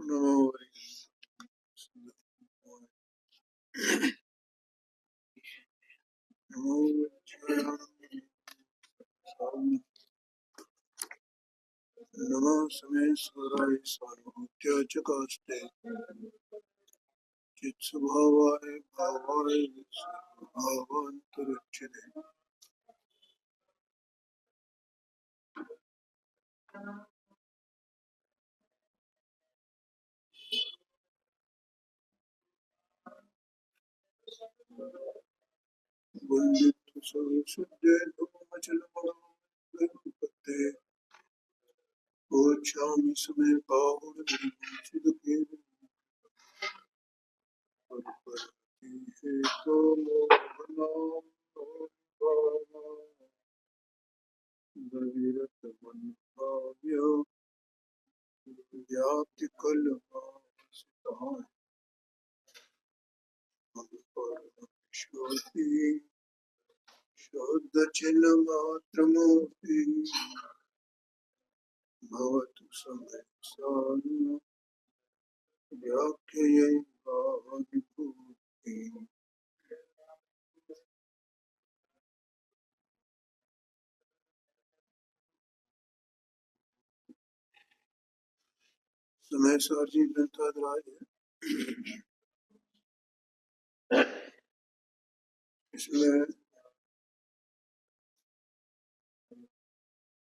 नमो नमो समेश्वराय सार्वभौत्य च कास्ते चित्स्वभावाय भावाय भावान्तरच्यते वन्दित सर्वशुद्धे धूमचलमणोपत्ते ओच्छामि समे बाहुर्निर्मुचितके हेतो मोहनां व्याप्ति कल्पसितः श्रोति शब्दचिन्हमात्रमूर्ति भवतु समयसानु व्याख्यै भाविभूति समय सारजी ग्रंथादराज है। इसमें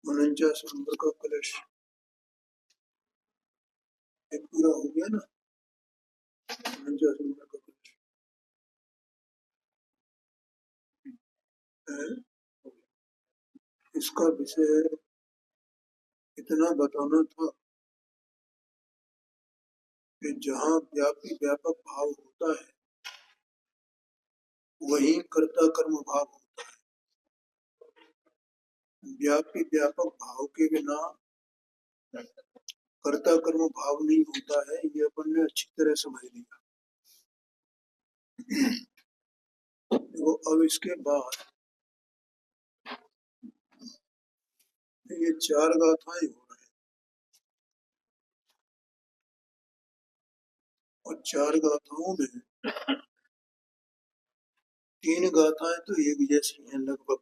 49 नंबर का कलश एक पूरा हो गया ना। 49 नंबर का कलश है। इसका विषय इतना बताना था कि जहाँ व्यापी व्यापक भाव होता है वहीं कर्ता कर्म भाव होता है। व्यापी व्यापक भाव के बिना कर्ता कर्म भाव नहीं होता है। ये अपन ने अच्छी तरह समझ लिया। तो अब इसके बाद ये 4 गाथाएं हो रहे हैं और 4 गाथाओं में 3 गाथाएं तो एक जैसी हैं, लगभग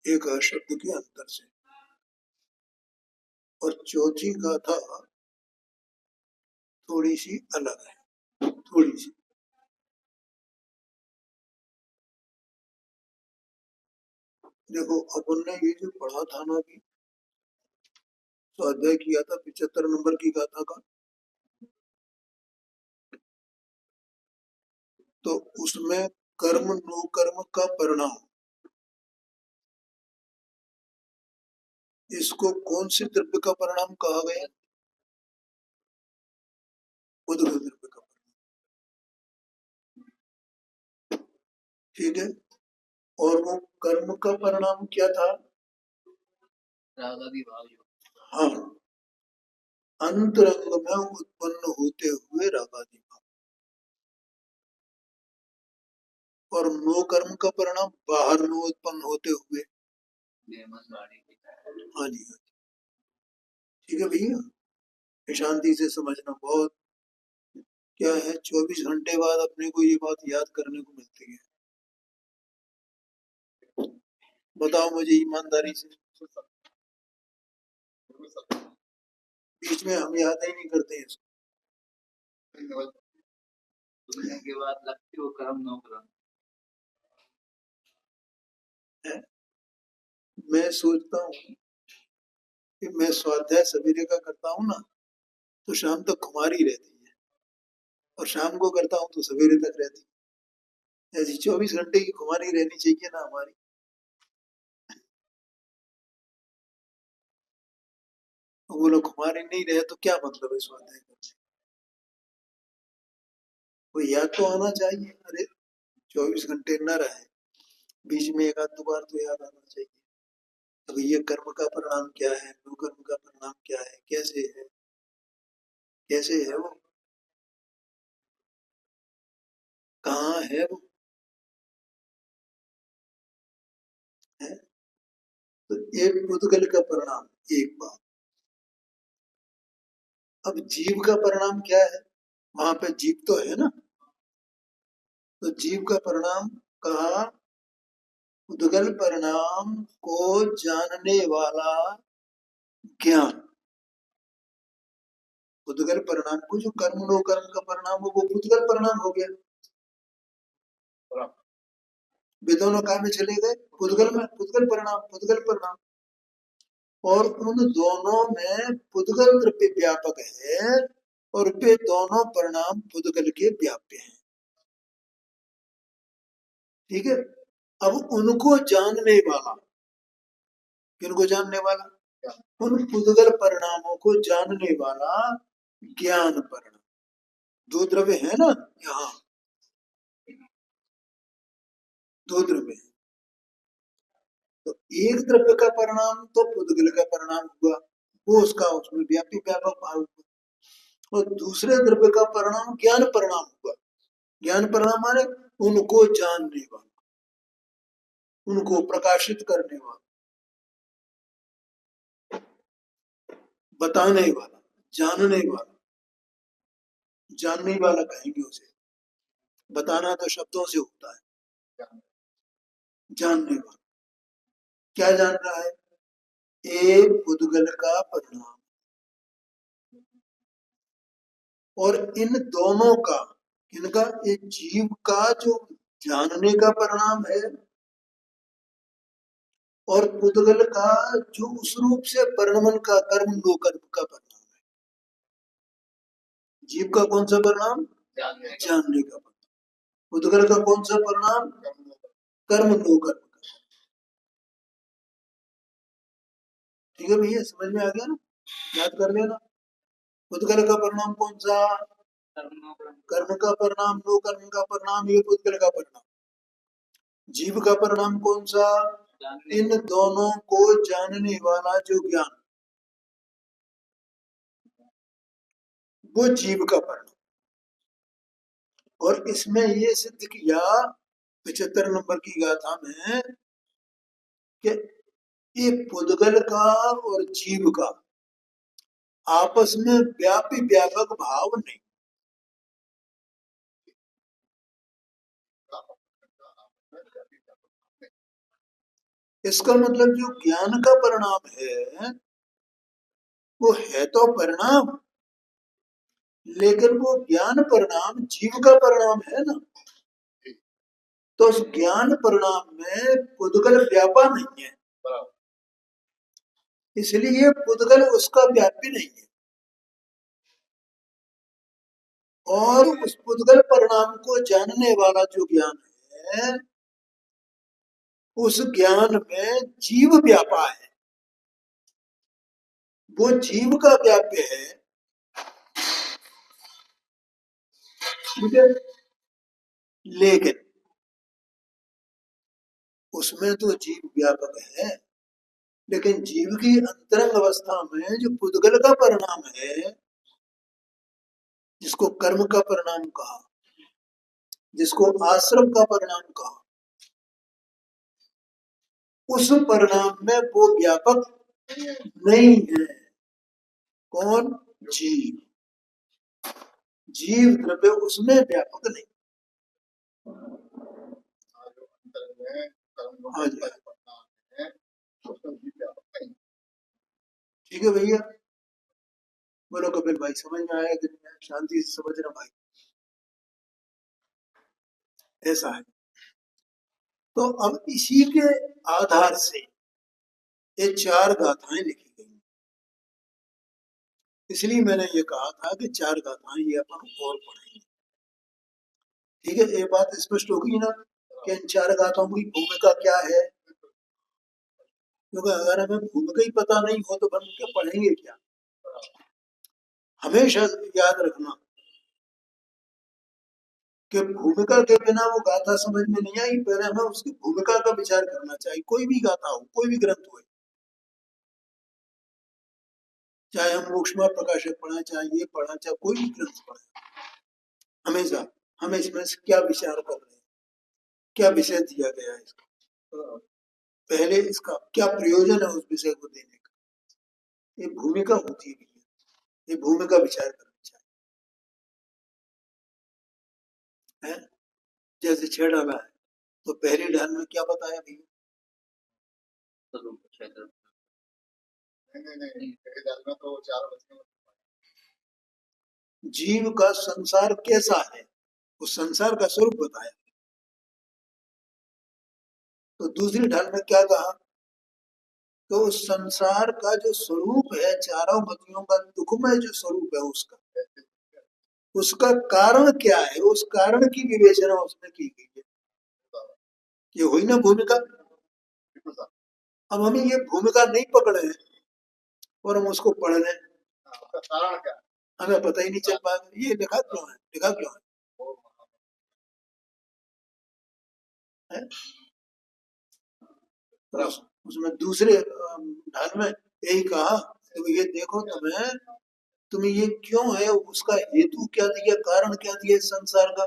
एक शब्द के अंतर से, और चौथी गाथा थोड़ी सी अलग है। थोड़ी सी देखो, अपन ने ये जो पढ़ा था ना, अभी स्वाध्याय किया था 75 नंबर की गाथा का, तो उसमें कर्म नो कर्म का परिणाम, इसको कौन से द्रव्य का परिणाम कहा गया? उद्गत द्रव्य का परिणाम। ठीक है। और वो कर्म का परिणाम क्या था? रागादि भाव। हाँ, अंतरंग में उत्पन्न होते हुए रागादि भाव। और नो कर्म का परिणाम बाहर में उत्पन्न होते हुए। हाँ जी, ठीक है भैया, शांति से समझना। बहुत क्या है, 24 घंटे बाद अपने को ये बात याद करने को मिलती है। बताओ मुझे ईमानदारी से, बीच में हम याद ही नहीं करते हैं इसको। के बाद लगती हो कर्म नो कर्म। मैं सोचता हूँ कि मैं स्वाध्याय सवेरे का करता हूँ ना, तो शाम तक खुमारी रहती है, और शाम को करता हूँ तो सवेरे तक रहती है। ऐसी 24 घंटे की खुमारी रहनी चाहिए ना हमारी। वो लोग खुमारी नहीं रहे तो क्या मतलब है स्वाध्याय करने? वो याद तो आना चाहिए। अरे 24 घंटे न रहे, बीच में एक आध दो बार तो याद आना चाहिए। अब ये कर्म का परिणाम क्या है, नो कर्म का परिणाम क्या है, कैसे है, कैसे है वो, कहाँ है वो है? तो एक पुद्गल का परिणाम एक बात, अब जीव का परिणाम क्या है? वहां पे जीव तो है ना, तो जीव का परिणाम कहा, उद्गल परिणाम को जानने वाला ज्ञान। उद्गल परिणाम को, जो कर्म नो कर्म का परिणाम हो, वो उद्गल परिणाम हो गया। वे दोनों काम में चले गए, उद्गल में उद्गल परिणाम, उद्गल परिणाम। और उन दोनों में पुद्गल द्रव्य व्यापक है और वे दोनों परिणाम पुद्गल के व्याप्य हैं। ठीक है। अब उनको जानने वाला, किनको जानने वाला? उन पुद्गल परिणामों को जानने वाला ज्ञान परिणाम। दो द्रव्य है ना यहाँ, दो द्रव्य है, तो एक द्रव्य का परिणाम तो पुद्गल का परिणाम हुआ, वो उसका उसमें व्यापी व्यापक भाव हुआ, और दूसरे द्रव्य का परिणाम ज्ञान परिणाम हुआ। ज्ञान परिणाम माने उनको जानने वाला, उनको प्रकाशित करने वाला, बताने वाला, जानने वाला। जानने वाला कहेंगे उसे, बताना तो शब्दों से होता है। जानने वाला क्या जान रहा है? एक उद्गल का परिणाम, और इन दोनों का, इनका, एक जीव का जो जानने का परिणाम है और पुद्गल का जो उस रूप से परिणमन का, कर्म नो कर्म का परिणाम है। जीव का कौन सा परिणाम? जानने का परिणाम। पुद्गल का कौन सा परिणाम? कर्म नो कर्म का। ठीक है भैया, समझ में आ गया ना? याद कर लेना। पुद्गल का परिणाम कौन सा? कर्म का परिणाम, नो कर्म का परिणाम, ये पुद्गल का परिणाम। जीव का परिणाम कौन सा? इन दोनों को जानने वाला जो ज्ञान, वो जीव का परिणाम। और इसमें ये सिद्ध किया 75 नंबर की गाथा में कि ये पुद्गल का और जीव का आपस में व्यापी व्यापक भाव नहीं। इसका मतलब जो ज्ञान का परिणाम है वो है तो परिणाम, लेकिन वो ज्ञान परिणाम जीव का परिणाम है ना, तो उस ज्ञान परिणाम में पुद्गल व्यापा नहीं है, इसलिए पुद्गल उसका व्यापी नहीं है। और उस पुद्गल परिणाम को जानने वाला जो ज्ञान है, उस ज्ञान में जीव व्यापा है, वो जीव का व्याप्य है। ठीक है, लेकिन उसमें तो जीव व्यापक है, लेकिन जीव की अंतरंग अवस्था में जो पुद्गल का परिणाम है, जिसको कर्म का परिणाम कहा, जिसको आश्रम का परिणाम कहा, उस परिणाम में वो व्यापक नहीं है। कौन? जीव। जीव द्रव्य उसमें व्यापक नहीं। हाँ जी, ठीक है भैया, बोलो कपिल भाई, समझ में आया कि नहीं? शांति से समझना भाई, ऐसा है। तो अब इसी के आधार से ये चार गाथाएं लिखी गई, इसलिए मैंने ये कहा था कि चार गाथाएं ये अपन और पढ़ेंगे। ठीक है, ये बात स्पष्ट होगी ना कि इन चार गाथाओं की भूमिका क्या है? क्योंकि अगर हमें भूमिका ही पता नहीं हो तो हम क्या पढ़ेंगे क्या? हमेशा याद रखना कि भूमिका के बिना वो गाथा समझ में नहीं आई। पहले हमें उसकी भूमिका का विचार करना चाहिए। कोई भी गाथा हो, कोई भी ग्रंथ हो, चाहे हम मोक्षमा प्रकाशक पढ़ा, चाहे ये पढ़ा, चाहे कोई भी ग्रंथ पढ़ा, हमेशा हमें इसमें से क्या विचार कर रहे हैं, क्या विषय दिया गया है इसका, पहले इसका क्या प्रयोजन है उस विषय को देने का, ये भूमिका होती है। ये भूमिका विचार करनी चाहिए है? जैसे 6 डाला है तो पहली ढाल में क्या बताया भैया? स्वरूप क्षेत्र नहीं पहली ढाल में तो 4 वचन जीव का संसार कैसा है, उस संसार का स्वरूप बताया। तो दूसरी ढाल में क्या कहा? तो उस संसार का जो स्वरूप है, चारों गतियों का दुखमय जो स्वरूप है उसका कारण क्या है, उस कारण की विवेचना उसमें की गई है। ये हुई ना भूमिका। अब हमें ये भूमिका नहीं पकड़े और हम उसको पढ़ लें, कारण क्या हमें पता ही नहीं चल पाएगा ये लिखा क्यों है, लिखा क्यों है? तो उसमें दूसरे ढाल में यही कहा तो ये देखो तुम्हें ये क्यों है, उसका हेतु क्या दिया, कारण क्या दिया संसार का,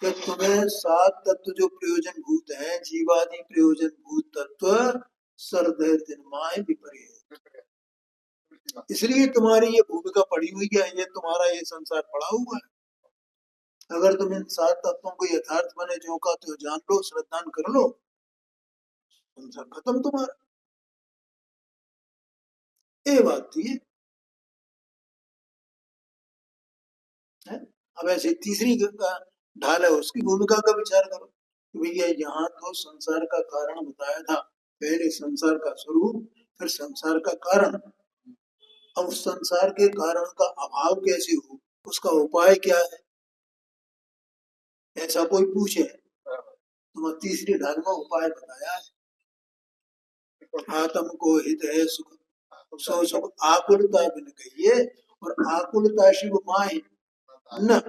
कि तुम्हें 7 तत्व जो प्रयोजन भूत है, जीवादि प्रयोजन भूत तत्व सर्वधर्म तिन्माय विपर्य, इसलिए तुम्हारी ये भूमिका पड़ी हुई है, ये तुम्हारा ये संसार पड़ा हुआ है। अगर तुम इन 7 तत्वों को यथार्थ बने जो का तो जान लो, श्रद्धान कर लो, संसार खत्म तुम्हारा। ये बात थी है? अब ऐसे तीसरी ढाल है, उसकी भूमिका का विचार करो कि भैया यहाँ तो संसार का कारण बताया था, पहले संसार का स्वरूप फिर संसार का कारण। अब संसार के कारण का अभाव कैसे हो, उसका उपाय क्या है, ऐसा कोई पूछे तो तीसरी ढाल में उपाय बताया है। आत्म को हित है सुख सो सुख आकुलता बिन कहिए, और आकुलता शिव माही न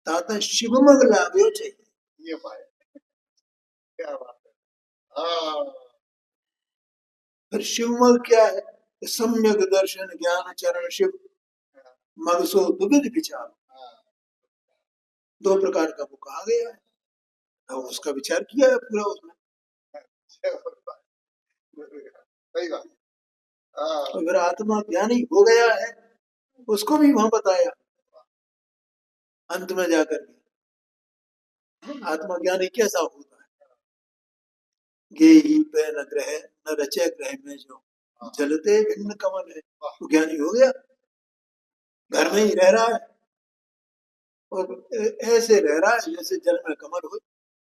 ताता शिव मग लाग्यो चाहिए। ये पाए क्या बात है। फिर शिवमग क्या है? सम्यक दर्शन ज्ञान चरण शिव मगसो दुविध विचार, 2 प्रकार का वो कहा गया है, अब उसका विचार किया है पूरा उसमें। सही बात। तो फिर आत्मा ज्ञानी हो गया है, उसको भी वहां बताया अंत में जाकर के, आत्मा ज्ञानी कैसा होता है। गेही पे न ग्रह न रचे ग्रह में जो जलते भिन्न कमल है, तो ज्ञानी हो गया, घर में ही रह रहा है और ऐसे रह रहा है जैसे जल में कमल हो,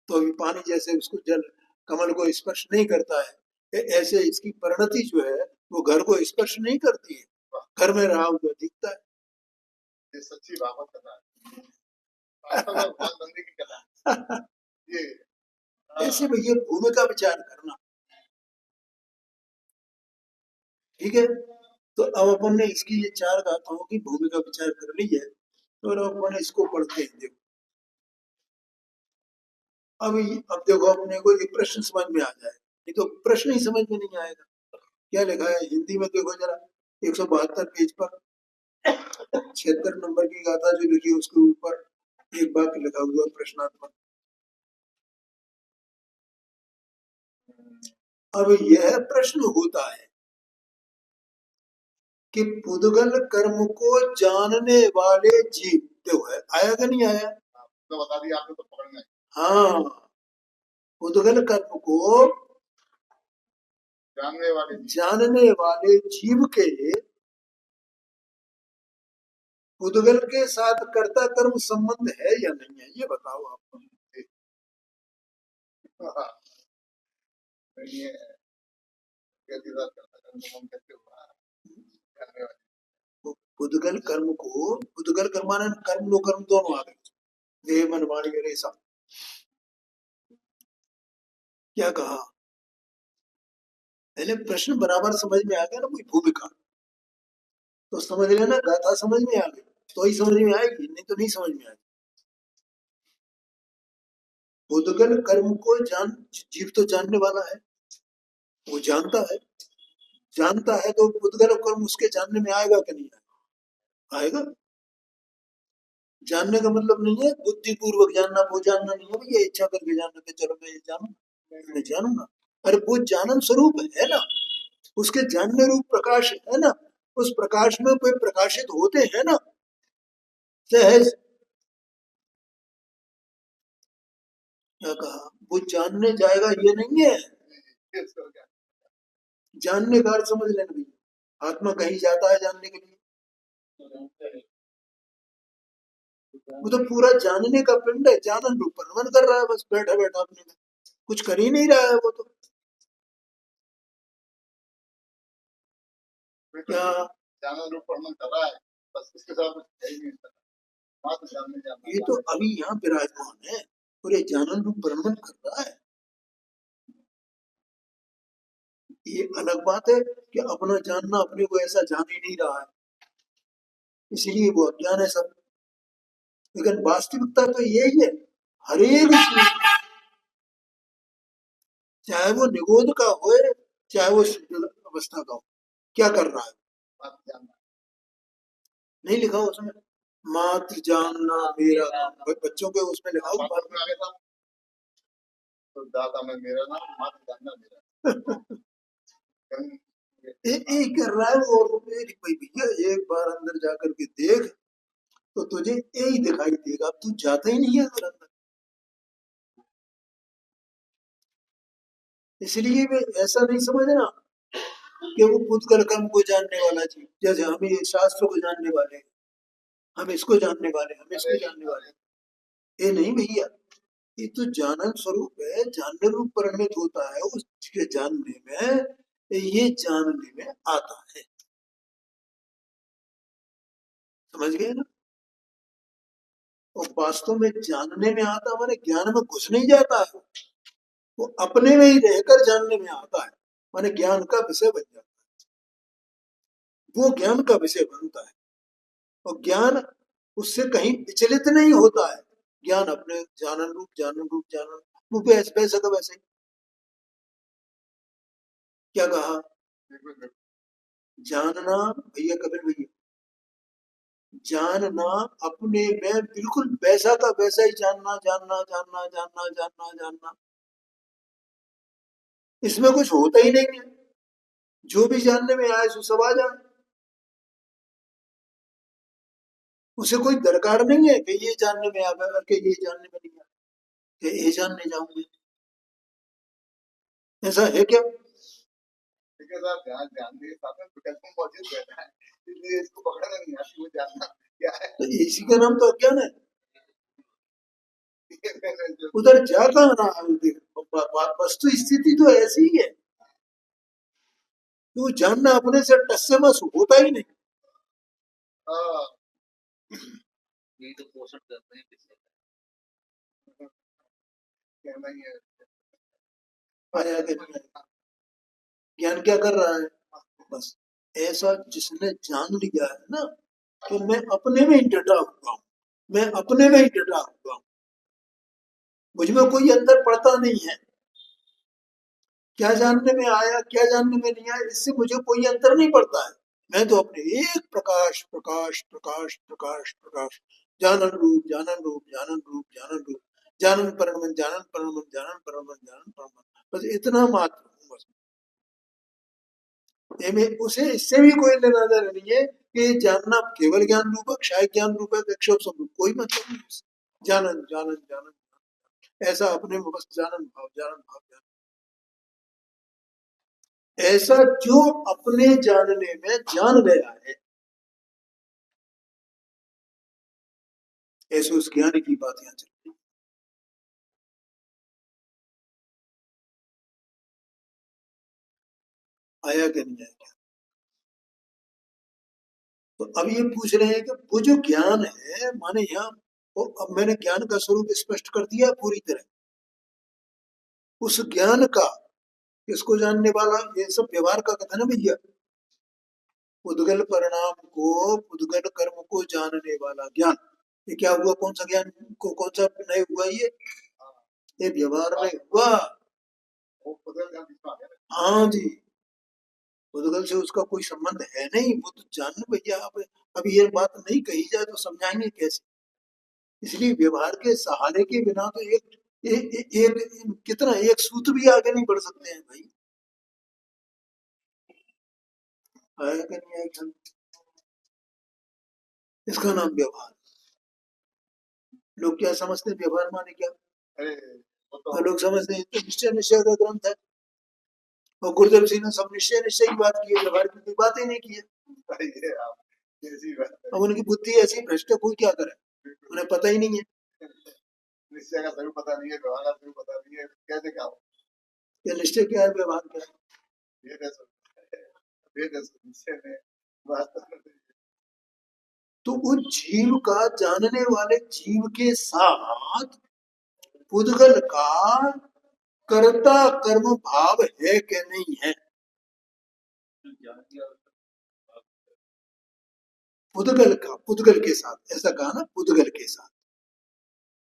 तो अभी पानी जैसे उसको जल कमल को स्पर्श नहीं करता है, ऐसे इसकी परिणति जो है वो घर को स्पर्श नहीं करती है, घर में रहा हुआ दिखता है। ये सच्ची भागवत कथा है, वास्तव में भगवान बंदे की कथा है ये। ऐसे में ये भूमिका विचार करना ठीक है। तो अब अपन ने इसकी ये 4 गाथाओं की भूमिका विचार कर ली है, तो अपन इसको पढ़ते हैं। देखो अब देखो अपने को ये प्रश्न समझ में आ जाए, नहीं तो प्रश्न ही समझ में नहीं आएगा। क्या लिखा है हिंदी में, देखो जरा 172 पेज पर 76 नंबर की गाथा जो लिखी है उसके ऊपर एक वाक्य लिखा हुआ प्रश्नात्मक। अब यह प्रश्न होता है कि पुद्गल कर्म को जानने वाले जीव, देखो है आया कि नहीं आया, तो बता दिया आपने तो पकड़ना है। हाँ, पुद्गल कर्म को जानने वाले जीव के पुद्गल के साथ कर्ता कर्म संबंध है या नहीं है, ये बताओ आप। पुद्गल कर्म को, पुद्गल कर्माने कर्म नो कर्म दोनों आ गए, देह मन वाणी रेसा। क्या कहा, पहले प्रश्न बराबर समझ में आ गया ना, कोई भूमिका तो समझ लेना, गाथा समझ में आ गई तो ही समझ में आएगी, नहीं तो नहीं समझ में आएगी। पुद्गल कर्म को जीव तो जानने वाला है, वो जानता है तो पुद्गल कर्म उसके जानने में आएगा कि नहीं आएगा। जानने का मतलब नहीं है बुद्धि पूर्वक जानना, वो जानना नहीं है भैया इच्छा करके जानना कि चलो मैं ये जानूंगा, मैं जानूंगा। अरे वो जानन स्वरूप है ना, उसके जानने रूप प्रकाश है ना, उस प्रकाश में कोई प्रकाशित होते हैं ना सहज। क्या कहा, वो जानने जाएगा ये नहीं है, ये इसका क्या? जानने का अर्थ समझ लेना भैया, आत्मा कहीं जाता है जानने के लिए, वो तो पूरा जानने का पिंड है, जानन रूप परमन कर रहा है बस बैठा बैठा अपने में, कुछ कर ही नहीं रहा है वो तो। क्या जानन रूप परमन कर रहा है, बस इसके साथ कुछ है ही नहीं इसका। मात्र जानने जानना ये तो अभी यहाँ विराजमान है और ये जानन रूप परमन कर रहा है। ये अलग बात है कि अपना जानना अपने को ऐसा जान ही नहीं रहा है, इसीलिए वो अज्ञान है सब। लेकिन वास्तविकता तो यही है, हर एक चीज, चाहे वो निगोद का हो चाहे वो शुद्ध अवस्था का हो, क्या कर रहा है, मात्र जानना। नहीं लिखा उसमें मात्र जानना मेरा काम, बच्चों के उसमें लिखा हुआ बात में आ गया था, तो दाता में मेरा नाम, मात्र जानना मेरा। एक कर रहा है और मेरी भाई भैया एक बार अंदर जाकर के देख तो तुझे यही दिखाई देगा, अब तू जाता ही नहीं है अंदर अंदर। इसलिए वे ऐसा नहीं समझना कि वो पुद्गल कर्म को जानने वाला चीज, जैसे हम ये शास्त्र को जानने वाले हैं, हम इसको जानने वाले, हम इसको जानने वाले, ये नहीं भैया, ये तो जानन स्वरूप है, जानने रूप परिणमित होता है उसके जानने में, ये जानने में आता है, समझ गए ना। और वास्तव में जानने में आता माने ज्ञान में घुस नहीं जाता है, वो अपने में ही रहकर जानने में आता है, माने ज्ञान का विषय बन जाता है, वो ज्ञान का विषय बनता है। और ज्ञान उससे कहीं विचलित नहीं होता है, ज्ञान अपने जानन रूप जानन रूप जानन रूप वैसा का वैसे ही। क्या कहा, जानना भैया कबीर भैया, जानना अपने में बिल्कुल वैसा का वैसा ही जानना जानना जानना जानना जानना जानना, इसमें कुछ होता ही नहीं है, जो भी जानने में आए सो सब आ जाए, उसे कोई दरकार नहीं है कि ये जानने में आ गया कि ये जानने में नहीं आया कि ये जानने जाऊंगे, ऐसा है क्या। ठीक है साहब, ध्यान ध्यान दिए साथ में विकल्प में मौजूद रहता है, इसलिए इसको पकड़ना नहीं आती, वो जानना क्या है। तो इसी का नाम तो अज्ञान है, जो उधर जा कहाँ रहा है, वस्तु स्थिति तो ऐसी ही है, तो जानना अपने से टस से मस होता ही नहीं। हाँ, यही तो पोषण करते हैं किसी का। कहना ही है। आया कि नहीं आया? ज्ञान क्या कर रहा है, बस ऐसा जिसने जान लिया है ना कि मैं अपने में ही डटा हुआ हूँ, मैं अपने में ही डटा हुआ हूँ, मुझमें कोई अंतर पड़ता नहीं है, क्या जानने में आया क्या जानने में नहीं आया इससे मुझे कोई अंतर नहीं पड़ता है, मैं तो अपने एक प्रकाश प्रकाश प्रकाश प्रकाश प्रकाश, जानन रूप जानन रूप जानन रूप जानन रूप, जानन परमन जानन परमन जानन परमन जानन परमन, बस इतना मात्र हूँ बस। में उसे इससे भी कोई लेना देना नहीं है कि जानना केवल ज्ञान रूप है, क्षय ज्ञान रूप है, विक्षोभ स्वरूप, कोई मतलब नहीं उससे। जानन जानन जानन ऐसा अपने में बस जानन भाव जानन भाव जानन, ऐसा जो अपने जानने में जान गया है, ऐसे उस ज्ञान की बात यहाँ चल रही। आया कि नहीं आया। तो अब ये पूछ रहे हैं कि वो जो ज्ञान है माने यहाँ, वो अब मैंने ज्ञान का स्वरूप स्पष्ट कर दिया पूरी तरह, उस ज्ञान का किसको जानने वाला, ये सब व्यवहार का कथन है भैया, उद्गल परिणाम को उद्गल कर्म को जानने वाला ज्ञान, ये क्या हुआ, कौन सा ज्ञान को कौन सा नहीं हुआ, ये व्यवहार में हुआ। वो बदल जाना बीच में आ गया ना। हाँ जी, उद्गल से उसका कोई संबंध है नहीं, वो तो जानना भैया, आप अभी ये बात नहीं कही जाए तो समझाएंगे कैसे, इसलिए व्यवहार के सहारे के बिना तो एक कितना एक सूत्र भी आगे नहीं बढ़ सकते हैं भाई। आया कि नहीं आया ख्याल? इसका नाम व्यवहार। लोग क्या समझते हैं व्यवहार माने क्या? अरे वो तो और लोग समझते हैं तो निश्चय निश्चय का ग्रंथ है, और गुरुदेव सिंह ने सब निश्चय निश्चय की बात की है, व्यवहार की कोई बात ही नहीं की है। ये आप कैसी बात है। अब उनकी बुद्धि ऐसी भ्रष्ट है, कोई क्या करे, उन्हें पता ही नहीं है निश्चय का सभी पता नहीं है, व्यवहार का सभी पता नहीं है, कैसे क्या हो? कि निश्चय क्या है, व्यवहार क्या है। भेद है निश्चय में, वास्तव में तो उस जीव का जानने वाले जीव के साथ पुद्गल का कर्ता कर्म भाव है कि नहीं है? पुद्गल का, पुद्गल के साथ, ऐसा कहा ना, पुद्गल के साथ,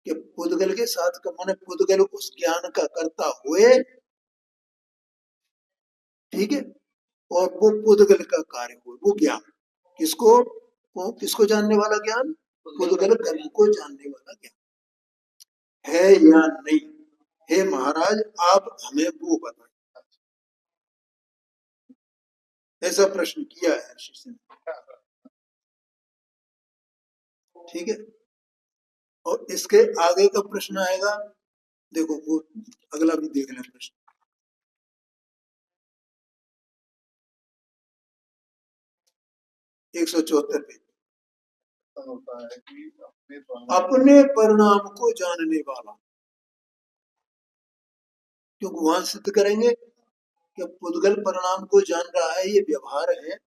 कि पुद्गल के साथ का माने पुद्गल उस ज्ञान का कर्ता हुए, ठीक है, और वो पुद्गल का कार्य हुए, वो ज्ञान किसको, वो किसको जानने वाला ज्ञान, पुद्गल कर्म को जानने वाला ज्ञान है या नहीं? हे महाराज आप हमें वो बताएं। ऐसा प्रश्न किया है शिष्य ने, ठीक है। और इसके आगे का प्रश्न आएगा, देखो वो अगला भी देख लें प्रश्न, 174 पे। होता है कि अपने परिणाम को जानने वाला, क्योंकि वहां सिद्ध करेंगे कि पुद्गल परिणाम को जान रहा है, ये व्यवहार है,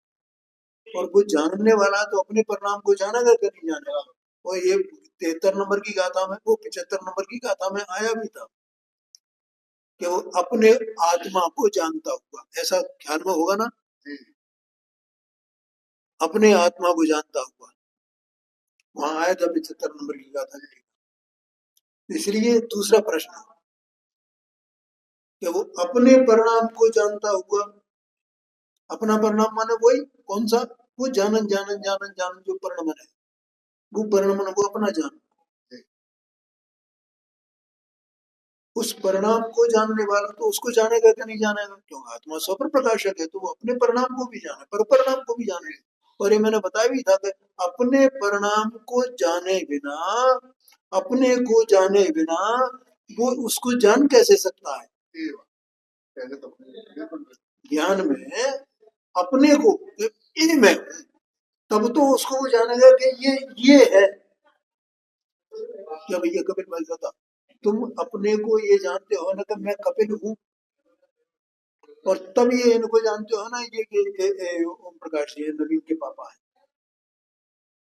और वो जानने वाला तो अपने परिणाम को जानेगा कि नहीं जानेगा। और ये 73 नंबर की गाथा में, वो 75 नंबर की गाथा में आया भी था कि वो अपने आत्मा को जानता हुआ, ऐसा ख्याल में होगा ना, अपने आत्मा को जानता हुआ, वहां आया था 75 नंबर की गाथा में। इसलिए दूसरा प्रश्न कि वो अपने परिणाम को जानता हुआ, अपना परिणाम माने वही कौन सा, वो जानन जानन जानन जानन जो परिणाम है, वो परिणाम वो अपना जान, उस परिणाम को जानने वाला तो उसको जानेगा कि नहीं जानेगा, क्यों आत्मा स्वप्न प्रकाशक है, तो वो अपने परिणाम को भी जाने, पर परिणाम को भी जाने। और ये मैंने बताया भी था कि अपने परिणाम को जाने बिना, अपने को जाने बिना वो उसको जान कैसे सकता है? पहले तो बिल्कुल ज्ञान में अपने को ये मैं हूं, तब तो उसको वो जानेगा कि ये है। क्या भैया कपिल भाई कहता, तुम अपने को ये जानते हो ना कि मैं कपिल हूँ, और तब ये इनको जानते हो ना ये ओम प्रकाश जी नवीन के पापा है,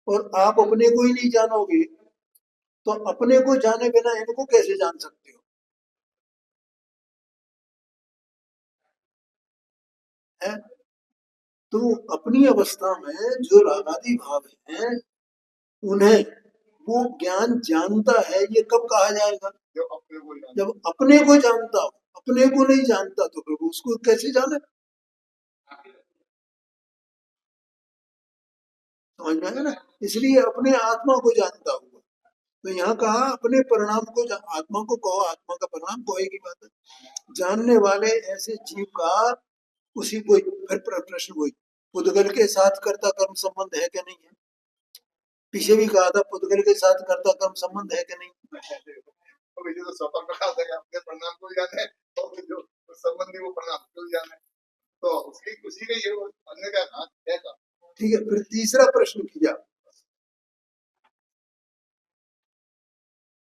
और आप अपने को ही नहीं जानोगे तो अपने को जाने बिना इनको कैसे जान सकते हो? है? तो अपनी अवस्था में जो रागादि भाव है, उन्हें वो ज्ञान जानता है, ये कब कहा जाएगा? जब अपने को जानता हो, अपने को नहीं जानता तो फिर वो उसको कैसे जाने? समझ में आया ना? इसलिए अपने आत्मा को जानता हुआ, तो यहाँ कहा अपने परिणाम को, आत्मा को कहो, आत्मा का परिणाम कोई की बात है, जानने वाले ऐसे जीव का उसी को, फिर प्रश्न वही, पुद्गल के साथ कर्ता कर्म संबंध है कि नहीं है? पीछे भी कहा था पुद्गल के साथ कर्ता कर्म संबंध है कि नहीं? तो स्वतः प्रकाश है, अपने परिणाम को जाने, और जो संबंधी वो परिणाम को जाने, तो उसी का ये अन्य का हाथ है का। ठीक है, फिर तीसरा प्रश्न किया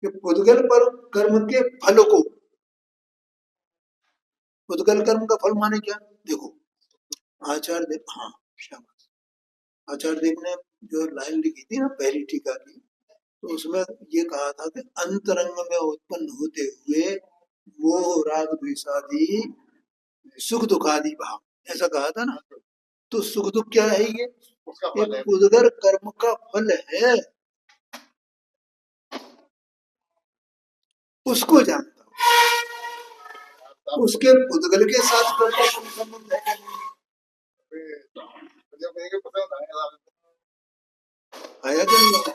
कि पुद्गल पर कर्म के फल को, पुद्गल कर्म का फल माने क्या? देखो आचार्य देव, हाँ शाबाश, आचार्य देव ने जो लाइन लिखी थी ना पहली टीका की, तो उसमें ये कहा था कि अंतरंग में उत्पन्न होते हुए मोह राग द्वेषादि सुख दुखादि भाव, ऐसा कहा था ना। तो सुख दुख क्या है? ये पुद्गल कर्म का फल है, उसको जानता हूं, उसके पुद्गल के साथ कर्ता कर्म संबंध है क्या नहीं? आया कि नहीं?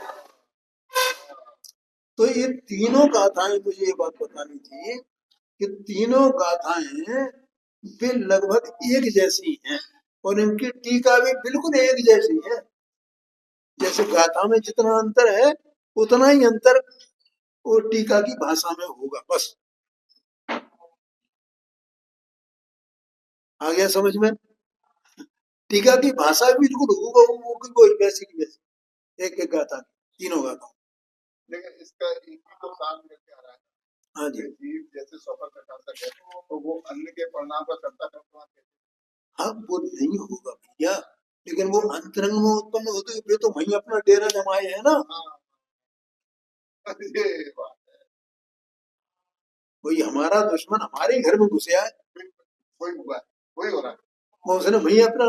तो ये तीनों गाथाएं, मुझे ये बात बतानी थी कि तीनों गाथाएं वे लगभग एक जैसी हैं, और इनकी टीका भी बिल्कुल एक जैसी है। जैसे गाथा में जितना अंतर है उतना ही अंतर वो टीका की भाषा में होगा। बस आ गया समझ में? टीका की भाषा भी बिल्कुल होगी वैसी की वैसी, एक एक गाथा तीनों गाथा। लेकिन इसका एक ही तो साथ लेके आ रहा है। हाँ जी, जीव जैसे सफर का शासक है तो वो अन्न के परिणाम का कर्ता कर्ता है। हाँ वो नहीं होगा भैया, लेकिन वो अंतरंग में उत्पन्न होते हुए तो वही अपना डेरा जमाए है ना। हाँ, ये बात वही हमारा दुश्मन हमारे घर में घुसे है, वही हुआ है, वही हो रहा है। वो उसने वही अपना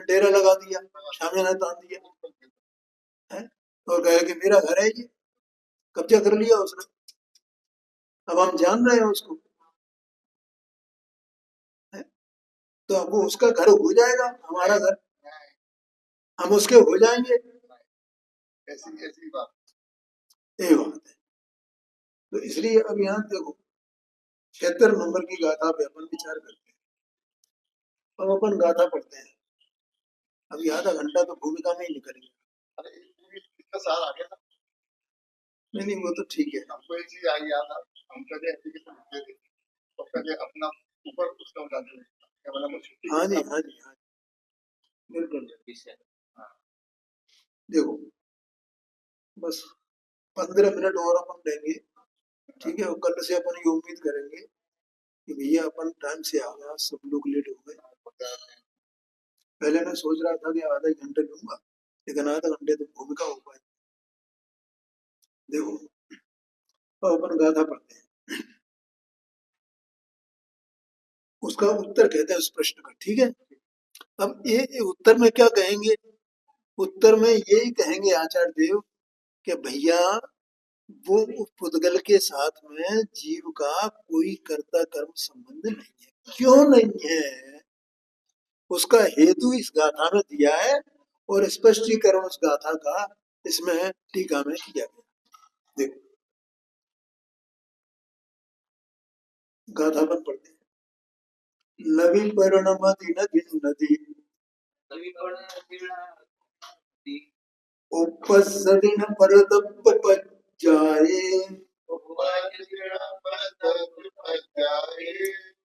डेरा लगा दिया, शामियाना तान दिया है, और कहे कि मेरा घर है ये, कब्जा कर लिया उसने। अब हम जान रहे हैं उसको है? तो अब वो उसका घर हो जाएगा हमारा घर, हम उसके हो जाएंगे। ऐसी ऐसी बात ये बात है। तो इसलिए अब यहाँ देखो 76 नंबर की गाथा पे अपन विचार करते हैं। अब अपन गाथा पढ़ते हैं, अभी आधा घंटा तो भूमिका में ही निकल गया। अरे इतना साल आ गया ना। नहीं वो तो ठीक है। हमको एक चीज आई याद है, हम कभी एप्लीकेशन लिखते थे तो कभी अपना ऊपर उसका उठाते थे क्या बोला मुझे। हाँ जी हाँ जी हाँ जी बिल्कुल। विषय देखो बस 15 मिनट और अपन लेंगे, ठीक है, और कल से अपन ये उम्मीद करेंगे कि भैया अपन टाइम से आ गया, सब लोग लेट हो गए। पहले मैं सोच रहा था कि आधा घंटे लूंगा, लेकिन आधा घंटे तो भूमिका हो पाए। देखो अब अपन गाथा पढ़ते हैं, उसका उत्तर कहते हैं उस प्रश्न का, ठीक है। अब ये उत्तर में क्या कहेंगे? उत्तर में यही कहेंगे आचार्य देव कि भैया वो पुद्गल के साथ में जीव का कोई कर्ता कर्म संबंध नहीं है। क्यों नहीं है? उसका हेतु इस गाथा में दिया है और स्पष्टीकरण उस गाथा का इसमें टीका में किया गया। देखो गाथा पर पढ़ते हैं। नवी परिणमति नदी नदी उपसदिन परदप पज्जाए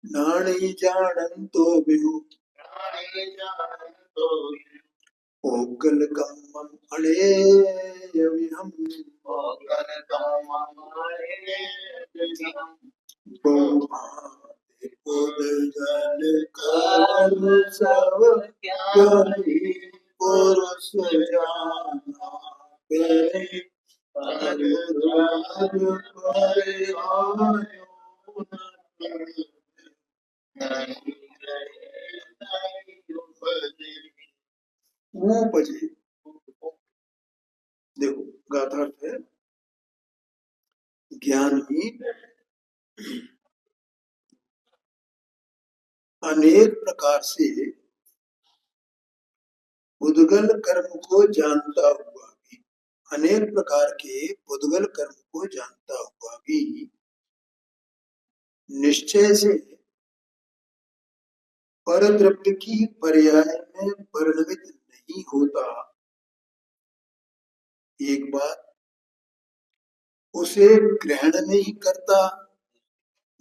नाणी जानन तो बिहु ओगल कम्मम अड़े विहम बहुभाते पुद्गल कर्म सब ज्ञानी पुरुष जाना करे परिराज परिहायो उपजे। देखो गाथा है ज्ञानी अनेक प्रकार से पुद्गल कर्म को जानता हुआ भी, अनेक प्रकार के पुद्गल कर्म को जानता हुआ भी निश्चय से परद्रव्य की पर्याय में परिणमित नहीं होता। एक बात, उसे ग्रहण नहीं करता,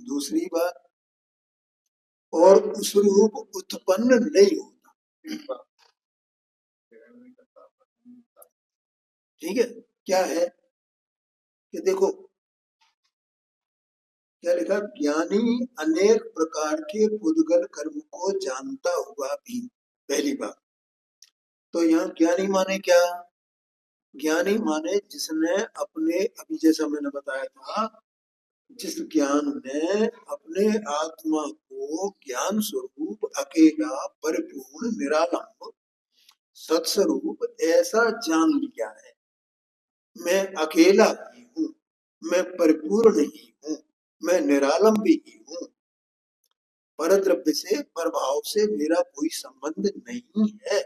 दूसरी बात, और उस रूप उत्पन्न नहीं होता। ठीक है, क्या है कि देखो क्या लिखा, ज्ञानी अनेक प्रकार के पुद्गल कर्म को जानता हुआ भी, पहली बात। तो यहाँ ज्ञानी माने क्या? ज्ञानी माने जिसने अपने, अभी जैसा मैंने बताया था, जिस ज्ञान ने अपने आत्मा को ज्ञान स्वरूप अकेला परिपूर्ण निरालंब सत्स्वरूप ऐसा जान लिया है, मैं अकेला ही हूँ, मैं परिपूर्ण ही हूँ, मैं निरालंब ही हूँ, परद्रव्य से प्रभाव से मेरा कोई संबंध नहीं है,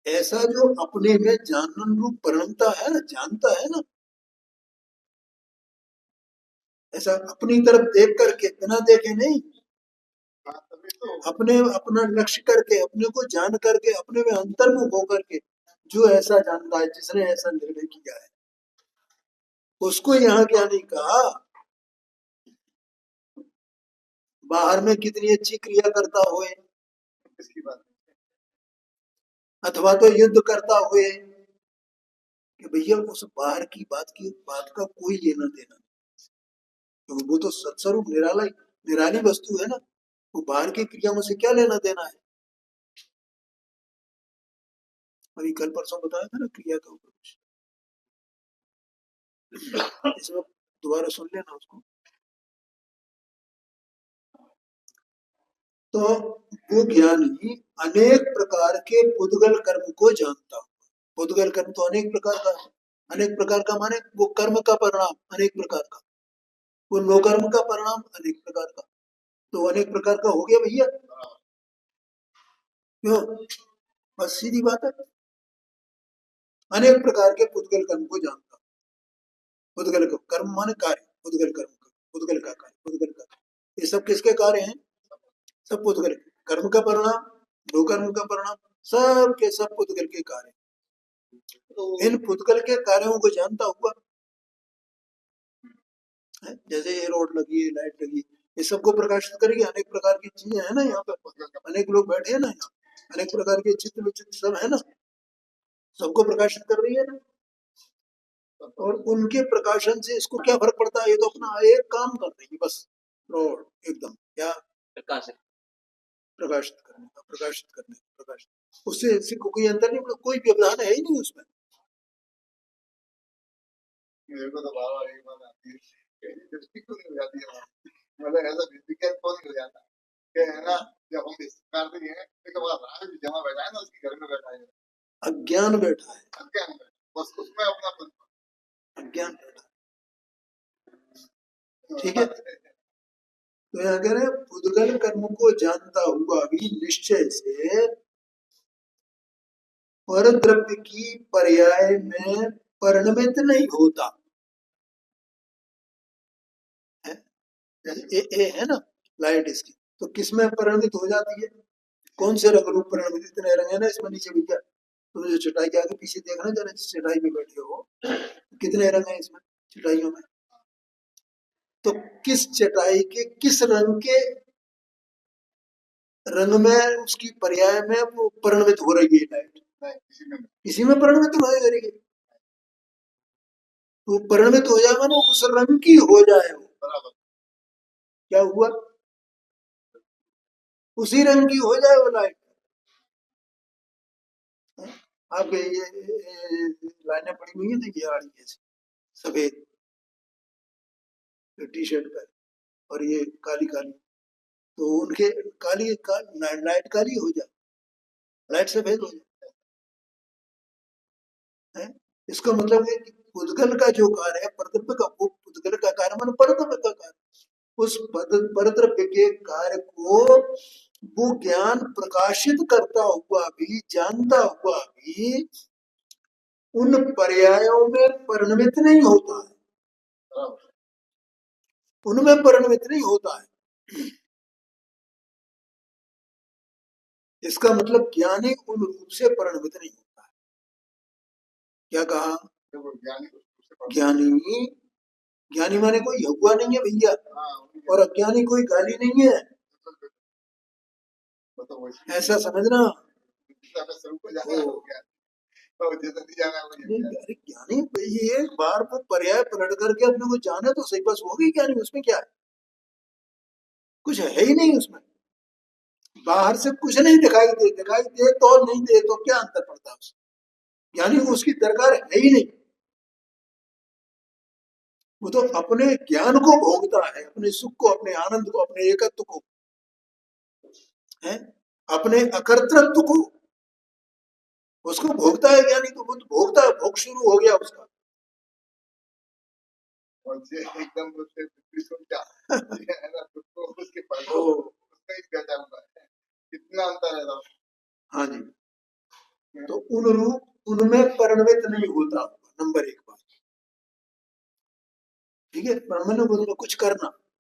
ऐसा जो अपने में जानन रूप परिणमता है ना, जानता है ना, ऐसा अपनी तरफ देख करके बिना देखे नहीं। तो अपने अपना लक्ष्य करके, अपने को जान करके, अपने में अंतर्मुख होकर के जो ऐसा जानता है, जिसने ऐसा निर्णय किया है, उसको यहाँ क्या नहीं कहा। बाहर में कितनी अच्छी क्रिया करता हुए, इसकी बात अथवा तो युद्ध करता हुए, कि भैया उस बाहर की बात का कोई लेना देना नहीं, क्योंकि वो तो सत्स्वरूप निराली वस्तु है ना। वो बाहर की क्रियाओं से क्या लेना देना है। अभी कल परसों बताया था ना क्रिया का ऊपर कुछ, इसमें दोबारा सुन लेना उसको। तो वो ज्ञानी अनेक प्रकार के पुद्गल कर्म को जानता हूँ। पुद्गल कर्म तो अनेक प्रकार का है। अनेक प्रकार का माने वो कर्म का परिणाम अनेक प्रकार का, वो नो कर्म का परिणाम अनेक प्रकार का, तो अनेक प्रकार का हो गया भैया। क्यों? बस सीधी बात है, अनेक प्रकार के पुद्गल कर्म को जानता हूँ। पुद्गल कर्म माने कार्य, पुद्गल कर्म का, पुद्गल का कार्य, पुद्गल का, ये सब किसके कार्य हैं? सब पुद्गल कर्म का परिणाम, दो कर्म का परिणाम, सब के सब पुद्गल के कार्य। तो इन पुद्गल के कार्यों को जानता हुआ, जैसे ये रोड लगी है, लाइट लगी, ये सबको प्रकाशित करेगी। अनेक प्रकार की चीजें है ना यहाँ पर, अनेक लोग बैठे हैं ना यहाँ, अनेक प्रकार के चित्र विचित्र सब है ना, सबको प्रकाशित कर रही है ना। और उनके प्रकाशन से इसको क्या फर्क पड़ता है? ये तो अपना एक काम कर रही है बस, रोड एकदम क्या प्रकाशित प्रकाशित करने का, प्रकाशित करने का, प्रकाशित, उससे इससे कोई अंतर नहीं, कोई व्यवधान है ही नहीं उसमें। मेरे को तो बार एक बात आती है, कहीं दृष्टि क्यों नहीं हो जाती है हमारी? मतलब ऐसा विज्ञान क्यों नहीं हो जाता कि है ना, जब हम इस प्रकार से हैं तो कब राज जमा बैठा है ना, उसके घर में बैठा है, अज्ञान बैठा है, अज्ञान में, बस उसमें अपना अज्ञान बैठा है। ठीक है, तो यहाँ कह रहे हैं पुद्गल कर्म को जानता हुआ भी निश्चय से पर द्रव्य की पर्याय में परिणमित नहीं होता है। ए है ना लाइट इसकी, तो किसमें परिणमित हो जाती है? कौन से रंग रूप परिणमित? इतने रंग है ना इसमें नीचे भैया, तो जो चटाई के आगे पीछे देखना जरा, जिस चटाई पे बैठे हो कितने रंग है इसमें चटाइयों में, तो किस चटाई के किस रंग में उसकी पर्याय में वो परिणमित हो रही है लाइट? किसी में परिणमित हो रही है। तो परिणमित हो जाएगा ना, उस रंग की हो जाए वो, क्या हुआ? उसी रंग की हो जाए वो लाइट। आपके ये लाइनें पड़ी हुई है ना, ये आड़ी ऐसी सफेद टी शर्ट पर, और ये काली काली, तो उनके लाइट काली हो जाए, लाइट सफेद हो जाए है। इसका मतलब है कि पुद्गल का जो कार्य है परद्रव्य का, वो पुद्गल का कार्य मान परद्रव्य का कार्य, उस परद्रव्य के कार्य को वो ज्ञान प्रकाशित करता हुआ भी, जानता हुआ भी उन पर्यायों में परिणमित नहीं होता है, उनमें परिणमित नहीं होता है। इसका मतलब ज्ञानी उन रूप से परिणमित नहीं होता है। क्या कहा? ज्ञानी, ज्ञानी माने कोई हुआ नहीं है भैया, और अज्ञानी कोई गाली नहीं है, ऐसा समझना। अरे ज्ञानी ये एक बार वो पर्याय पलट करके अपने को जाने तो सही, बस हो गई ज्ञानी। उसमें क्या है? कुछ है ही नहीं उसमें, बाहर से कुछ नहीं दिखाई दे तो नहीं दे तो क्या अंतर पड़ता है उसमें? ज्ञानी को उसकी दरकार है ही नहीं, वो तो अपने ज्ञान को भोगता है, अपने सुख को, अपने आनंद को, अपने एकत्व को है, अपने अकर्तृत्व को उसको भोगता है ज्ञानी। तो वो तो भोगता है, भोग शुरू हो गया उसका। एकदम कितना अंतर है। हाँ जी, तो उन रूप उनमें परिणमित नहीं होता, नंबर एक बात। ठीक है, परिणमित कुछ करना,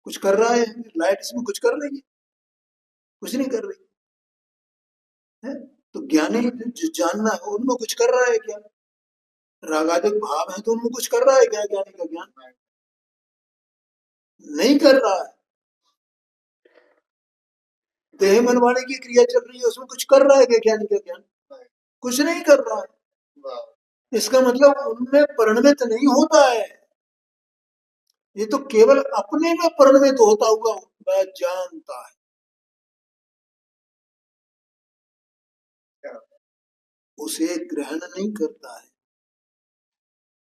कुछ कर रहा है लाइट, इसमें कुछ कर रही है, कुछ नहीं कर रही है। तो ज्ञानी जो जानना है उनमें कुछ कर रहा है क्या? रागादिक भाव है तो उनमें कुछ कर रहा है क्या? ज्ञानी का ज्ञान नहीं कर रहा है। देह मन वाणी की क्रिया चल रही है, उसमें कुछ कर रहा है क्या ज्ञानी का ज्ञान? कुछ नहीं कर रहा है। इसका मतलब उनमें परिणमित नहीं होता है, ये तो केवल अपने में परिणमित होता हुआ वह जानता है। उसे ग्रहण नहीं करता है।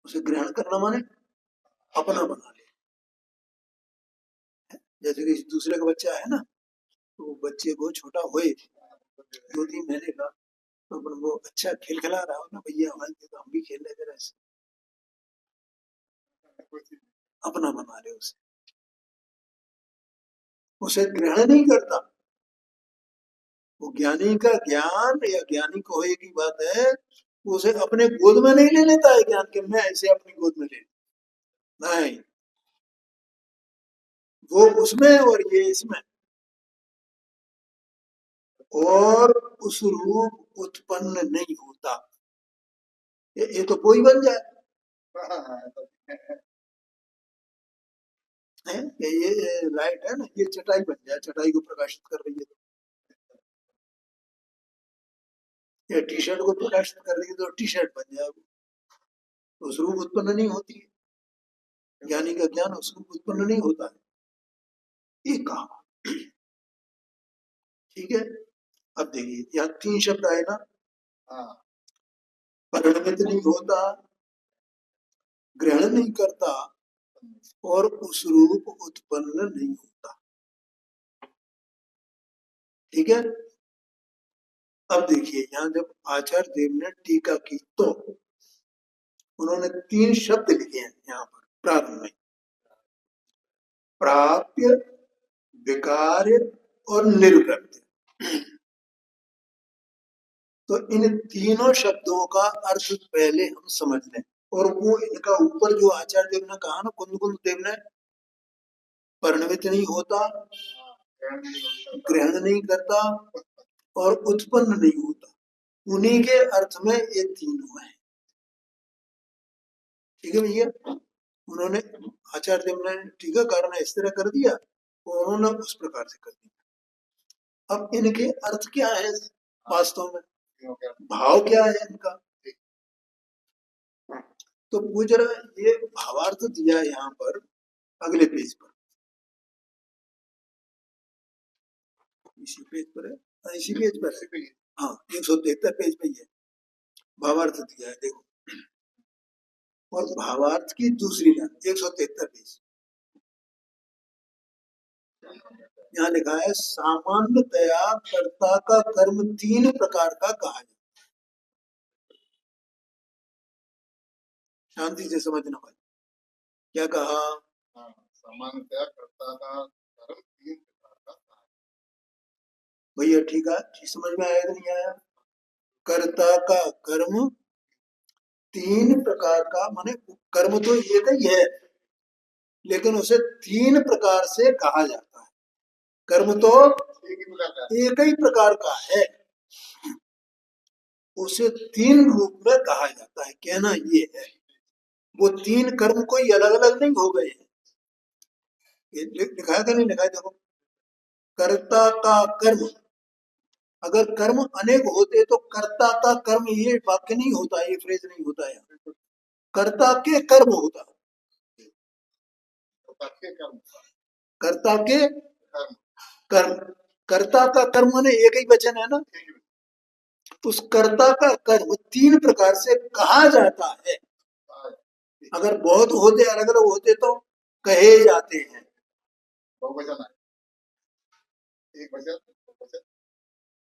उसे ग्रहण करना माने अपना बना ले। जैसे कि दूसरे का बच्चा है ना, तो बच्चे को छोटा हुए 2-3 महीने का, तो अपन वो अच्छा खिलखिला रहा हो ना, भैया हमारे तो हम भी खेल ले जरा ऐसे, अपना बना ले उसे। उसे ग्रहण नहीं करता। वो ज्ञानी का ज्ञान या ज्ञानी को एक ही बात है, वो उसे अपने गोद में नहीं ले लेता है ज्ञान के, मैं ऐसे अपनी गोद में ले नहीं, वो उसमें और ये इसमें, और उस रूप उत्पन्न नहीं होता। ये तो कोई बन जाए है, ये लाइट है ना, ये चटाई बन जाए, चटाई को प्रकाशित कर रही है, ये टी शर्ट को प्रकाशित कर रही है तो टी शर्ट बन जाए। उस रूप उत्पन्न नहीं होती है। ज्ञानी का ज्ञान उस रूप उत्पन्न नहीं होता है। ये कहा ठीक है। अब देखिए यहाँ 3 शब्द आए ना, परिणमित नहीं होता, ग्रहण नहीं करता, और उस रूप उत्पन्न नहीं होता। ठीक है। अब देखिए यहाँ जब आचार्य देव ने टीका की तो उन्होंने 3 शब्द लिखे हैं यहाँ पर प्रारंभ में, प्राप्य, विकार्य और निर्वृत्त। तो इन तीनों शब्दों का अर्थ पहले हम समझ लें, और वो इनका ऊपर जो आचार्य देव ने कहा ना, कुंद देव ने, परिणमित नहीं होता, ग्रहण नहीं करता और उत्पन्न नहीं होता, उन्हीं के अर्थ में ये तीनों है। ठीक है भैया। उन्होंने आचार्य देव ने टीकाकार ने इस तरह कर दिया और उन्होंने उस प्रकार से कर दिया। अब इनके अर्थ क्या है वास्तव में, भाव क्या है इनका, तो वो जरा ये भावार्थ दिया है यहाँ पर अगले पेज पर, इसी पेज पर है, इसी पेज पर है, हाँ 173 पेज पे है, भावार्थ दिया है देखो। और भावार्थ की दूसरी लाइन 173 पेज, यहाँ लिखा है सामान्यतया कर्ता का कर्म 3 प्रकार का कहा जाता है। शांति से समझना भाई, क्या कहा? सामान्यतया कर्ता का कर्म 3 प्रकार का कहा जाता भैया ठीक है, ठीक समझ में आया कि नहीं आया? कर्ता का कर्म 3 प्रकार का, माने कर्म तो एक ही है लेकिन उसे 3 प्रकार से कहा जाता है। कर्म तो एक ही प्रकार का है, उसे 3 रूप में कहा जाता है, कहना ये है। वो 3 कर्म कोई अलग अलग नहीं हो गए हैं, ये लिखा है कि नहीं लिखा है देखो, कर्ता का कर्म, अगर कर्म अनेक होते तो कर्ता का कर्म ये वाक्य नहीं होता, ये फ्रेज नहीं होता है, कर्ता के कर्म होता, कर्ता के कर्म, कर्ता का कर्म ने एक ही वचन है ना, उस कर्ता का कर्म 3 प्रकार से कहा जाता है। अगर बहुत होते अलग अलग होते तो कहे जाते हैं,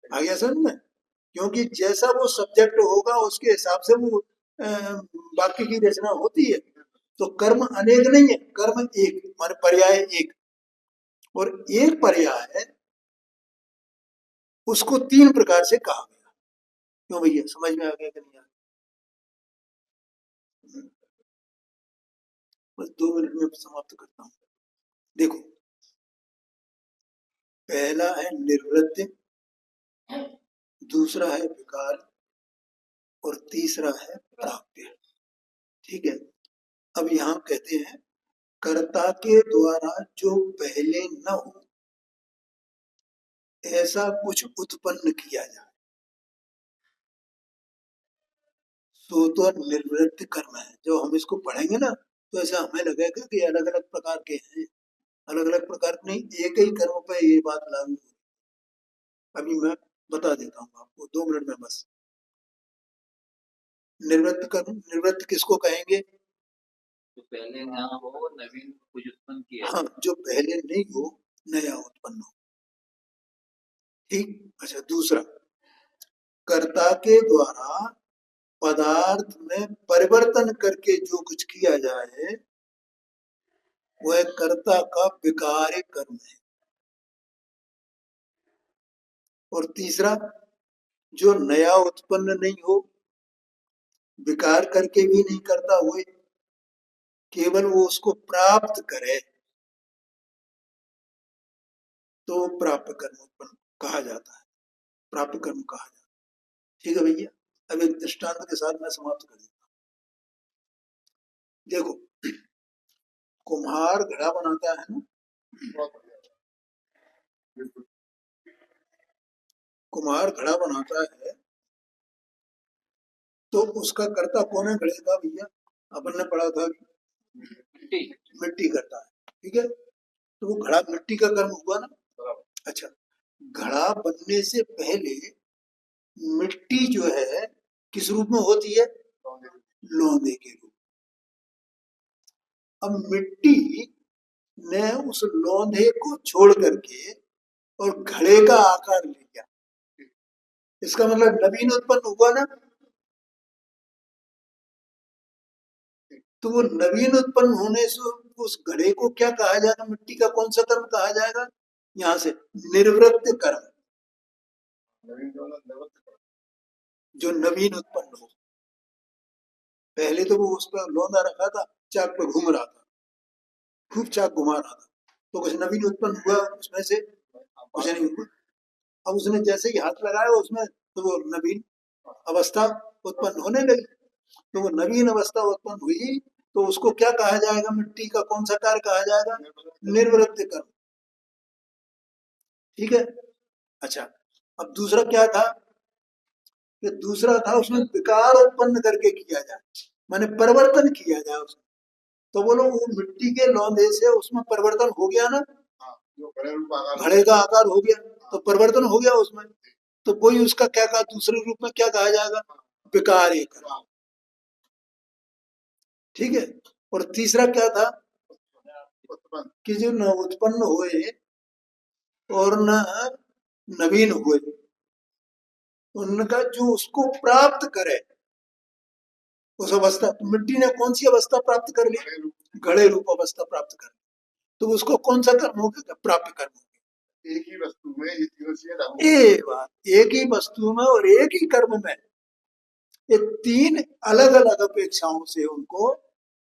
आ गया समझ में? क्योंकि जैसा वो सब्जेक्ट होगा उसके हिसाब से वो वाक्य की रचना होती है। तो कर्म अनेक नहीं है, कर्म एक, माने पर्याय एक, और एक पर्याय उसको 3 प्रकार से कहा गया। क्यों भैया, समझ में आ गया कि नहीं आ गया? बस 2 मिनट में समाप्त करता हूँ। देखो पहला है निर्वृत्ति, दूसरा है विकार और तीसरा है प्राप्य। ठीक है। अब यहाँ कहते हैं कर्ता के द्वारा जो पहले न हो ऐसा कुछ उत्पन्न किया जाए सो तो निर्वृत्त कर्म है। जो हम इसको पढ़ेंगे ना तो ऐसा हमें लगेगा कि अलग अलग प्रकार के हैं, अलग अलग प्रकार नहीं, एक ही कर्म पे ये बात लागू है। अभी मैं बता देता हूँ आपको 2 मिनट में बस। निर्वृत्त कर्म, निर्वृत्त किसको कहेंगे? तो पहले ना हो नवीन कुछ उत्पन्न किया हाँ, जो पहले नहीं हो नया उत्पन्न हो। ठीक। अच्छा, दूसरा कर्ता के द्वारा पदार्थ में परिवर्तन करके जो कुछ किया जाए वह कर्ता का विकार्य कर्म है। और तीसरा जो नया उत्पन्न नहीं हो, विकार करके भी नहीं करता हुए, केवल वो उसको प्राप्त करे तो प्राप्त कर्म उत्पन्न कहा जाता है, प्राप्त कर्म कहा जाता है। ठीक है भैया। अब एक दृष्टांत के साथ मैं समाप्त कर देता हूँ। देखो, कुम्हार घड़ा बनाता है ना, बहुत बढ़िया। बिल्कुल। कुम्हार घड़ा बनाता है तो उसका कर्ता कौन है घड़े का भैया? अपन ने पढ़ा था मिट्टी। मिट्टी करता है। ठीक है। तो वो घड़ा मिट्टी का कर्म हुआ ना। बराबर। अच्छा, घड़ा बनने से पहले मिट्टी जो है किस रूप में होती है? लौंदे के रूप। अब मिट्टी ने उस लौंदे को छोड़ करके और घड़े का आकार लिया, इसका मतलब नवीन उत्पन्न हुआ ना। तो वो नवीन उत्पन्न होने से उस घड़े को क्या कहा जाएगा? मिट्टी का कौन सा कर्म कहा जाएगा? यहाँ से निर्वृत्त कर्म, नवीन जो है निवृत्त कर्म। जो नवीन उत्पन्न हो। पहले तो वो उस पर लौंदा रखा था, चाक पे घूम रहा था, खूब चाक घुमा रहा था, तो कुछ नवीन उत्पन्न हुआ उसमें से? कुछ नहीं हुआ। अब उसने जैसे ही हाथ लगाया उसमें तो वो नवीन अवस्था उत्पन्न होने लगी। तो वो नवीन अवस्था उत्पन्न हुई तो उसको क्या कहा जाएगा? मिट्टी का कौन सा कार्य कहा जाएगा? निर्वृत्त कर्म। ठीक है। अच्छा, अब दूसरा क्या था? कि दूसरा था उसमें विकार उत्पन्न करके किया जाए, माने परिवर्तन किया जाए उसमें। तो बोलो वो मिट्टी के लौंदे से उसमें परिवर्तन हो गया ना, हाँ, जो घड़े रूप आकार घड़े का आकार हो गया, तो परिवर्तन हो गया उसमें। तो कोई उसका क्या कहा? दूसरे रूप में क्या कहा जाएगा? विकार एक। ठीक है। और तीसरा क्या था? उत्पन्न। कि जो न उत्पन्न हुए और न नवीन हुए, उनका जो उसको प्राप्त करे उस अवस्था, मिट्टी ने कौन सी अवस्था प्राप्त कर ली? घड़े रूप। घड़े रूप अवस्था प्राप्त कर ली, तो उसको कौन सा कर्म हो गया? प्राप्त कर्म हो गया। एक ही वस्तु में ये तीनों चीजें लागू ये बात, एक ही वस्तु में और एक ही कर्म में ये तीन अलग अलग अपेक्षाओं से उनको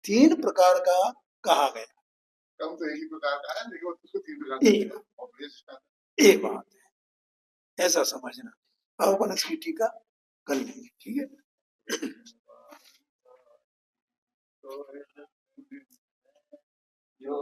3 प्रकार का कहा गया। कम तो एक ही प्रकार का है लेकिन उसको 3 प्रकार का एक है। और ये सिस्टम ये बात है, ऐसा समझना। अब अपन इसकी टीका कर लेंगे। ठीक है। तो जो